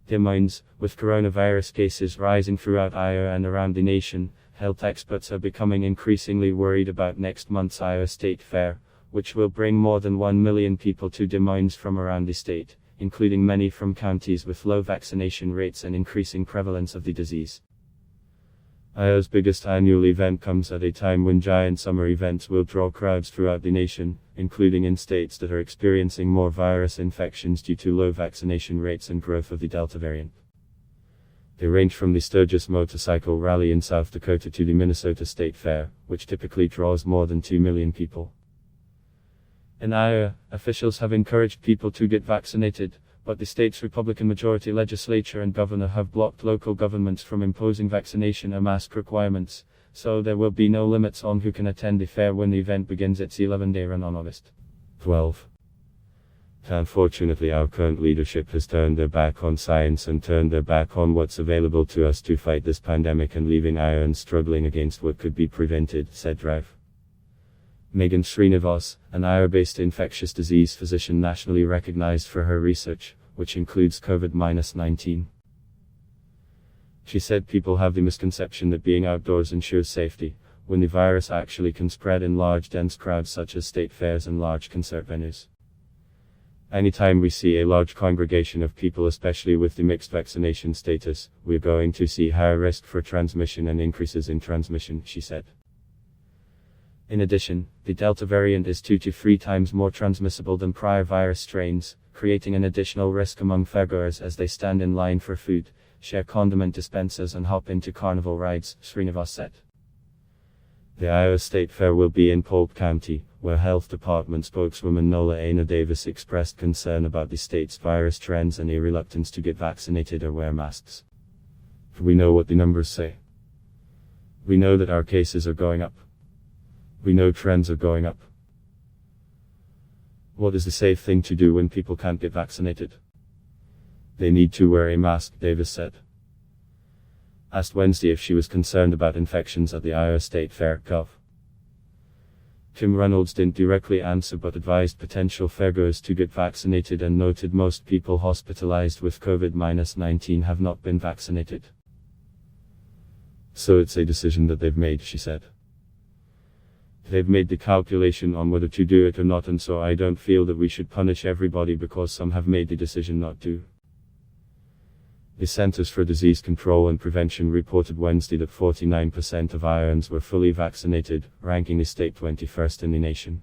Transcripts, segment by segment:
Des Moines, with coronavirus cases rising throughout Iowa and around the nation, health experts are becoming increasingly worried about next month's Iowa State Fair, which will bring more than 1 million people to Des Moines from around the state, including many from counties with low vaccination rates and increasing prevalence of the disease. Iowa's biggest annual event comes at a time when giant summer events will draw crowds throughout the nation, including in states that are experiencing more virus infections due to low vaccination rates and growth of the Delta variant. They range from the Sturgis Motorcycle Rally in South Dakota to the Minnesota State Fair, which typically draws more than 2 million people. In Iowa, officials have encouraged people to get vaccinated, but the state's Republican majority legislature and governor have blocked local governments from imposing vaccination or mask requirements, so there will be no limits on who can attend the fair when the event begins its 11-day run on August 12. Unfortunately, our current leadership has turned their back on science and turned their back on what's available to us to fight this pandemic, and leaving Iowans struggling against what could be prevented, said Rev. Megan Srinivas, an Iowa-based infectious disease physician nationally recognized for her research, which includes COVID-19. She said people have the misconception that being outdoors ensures safety, when the virus actually can spread in large dense crowds such as state fairs and large concert venues. Anytime we see a large congregation of people, especially with the mixed vaccination status, we're going to see higher risk for transmission and increases in transmission, she said. In addition, the Delta variant is 2 to 3 times more transmissible than prior virus strains, creating an additional risk among fairgoers as they stand in line for food, share condiment dispensers and hop into carnival rides, Srinivas said. The Iowa State Fair will be in Polk County, where Health Department spokeswoman Nola Aina Davis expressed concern about the state's virus trends and a reluctance to get vaccinated or wear masks. We know what the numbers say. We know that our cases are going up. We know trends are going up. What is the safe thing to do when people can't get vaccinated? They need to wear a mask, Davis said. Asked Wednesday if she was concerned about infections at the Iowa State Fair, Gov. Tim Reynolds didn't directly answer but advised potential fairgoers to get vaccinated and noted most people hospitalized with COVID-19 have not been vaccinated. So it's a decision that they've made, she said. They've made the calculation on whether to do it or not, and so I don't feel that we should punish everybody because some have made the decision not to. The Centers for Disease Control and Prevention reported Wednesday that 49% of Iowans were fully vaccinated, ranking the state 21st in the nation.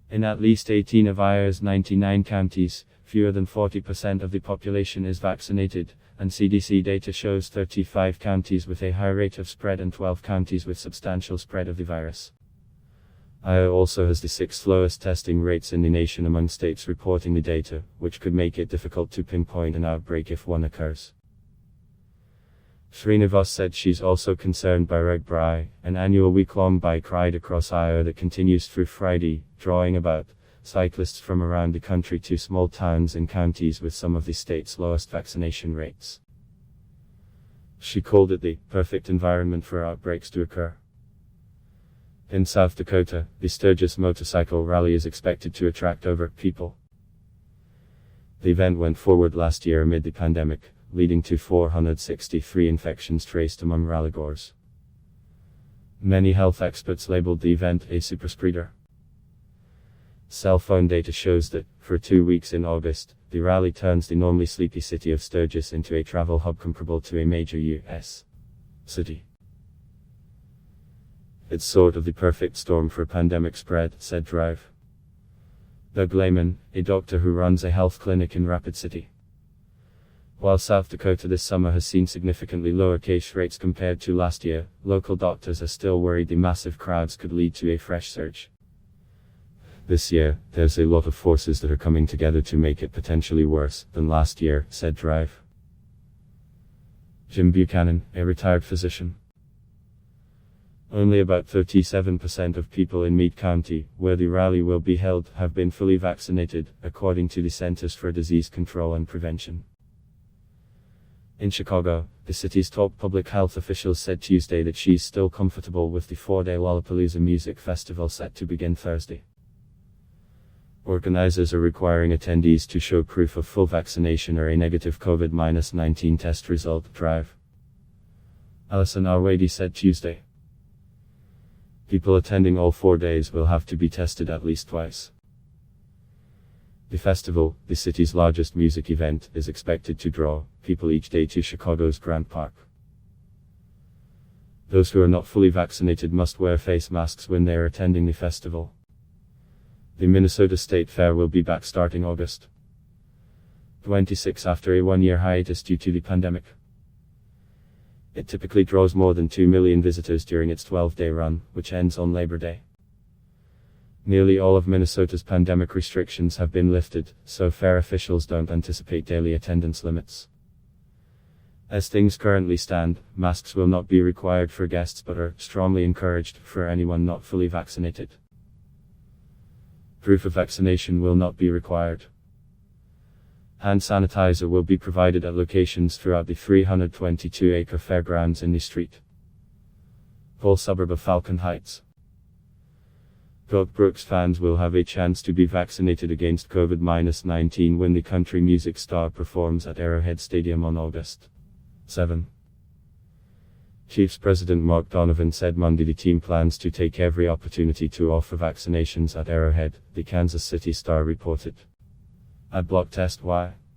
In at least 18 of Iowa's 99 counties, fewer than 40% of the population is vaccinated, and CDC data shows 35 counties with a high rate of spread and 12 counties with substantial spread of the virus. Iowa also has the 6th lowest testing rates in the nation among states reporting the data, which could make it difficult to pinpoint an outbreak if one occurs. Srinivas said she's also concerned by Reg Bri, an annual week-long bike ride across Iowa that continues through Friday, drawing about cyclists from around the country to small towns and counties with some of the state's lowest vaccination rates. She called it the perfect environment for outbreaks to occur. In South Dakota, the Sturgis Motorcycle Rally is expected to attract over people. The event went forward last year amid the pandemic, leading to 463 infections traced among rallygoers. Many health experts labeled the event a superspreader. Cell phone data shows that, for 2 weeks in August, the rally turns the normally sleepy city of Sturgis into a travel hub comparable to a major U.S. city. It's sort of the perfect storm for pandemic spread, said Drive. Doug Lehman, a doctor who runs a health clinic in Rapid City. While South Dakota this summer has seen significantly lower case rates compared to last year, local doctors are still worried the massive crowds could lead to a fresh surge. This year, there's a lot of forces that are coming together to make it potentially worse than last year, said Drive. Jim Buchanan, a retired physician. Only about 37% of people in Meade County, where the rally will be held, have been fully vaccinated, according to the Centers for Disease Control and Prevention. In Chicago, the city's top public health officials said Tuesday that she's still comfortable with the 4-day Lollapalooza music festival set to begin Thursday. Organizers are requiring attendees to show proof of full vaccination or a negative COVID-19 test result. Drive. Alison Arwady said Tuesday. People attending all 4 days will have to be tested at least twice. The festival, the city's largest music event, is expected to draw people each day to Chicago's Grant Park. Those who are not fully vaccinated must wear face masks when they are attending the festival. The Minnesota State Fair will be back starting August 26 after a 1-year hiatus due to the pandemic. It typically draws more than 2 million visitors during its 12-day run, which ends on Labor Day. Nearly all of Minnesota's pandemic restrictions have been lifted, so fair officials don't anticipate daily attendance limits. As things currently stand, masks will not be required for guests but are strongly encouraged for anyone not fully vaccinated. Proof of vaccination will not be required. Hand sanitizer will be provided at locations throughout the 322-acre fairgrounds in the St. Paul suburb of Falcon Heights. Garth Brooks fans will have a chance to be vaccinated against COVID-19 when the country music star performs at Arrowhead Stadium on August 7. Chiefs President Mark Donovan said Monday the team plans to take every opportunity to offer vaccinations at Arrowhead, the Kansas City Star reported. Ad block test why?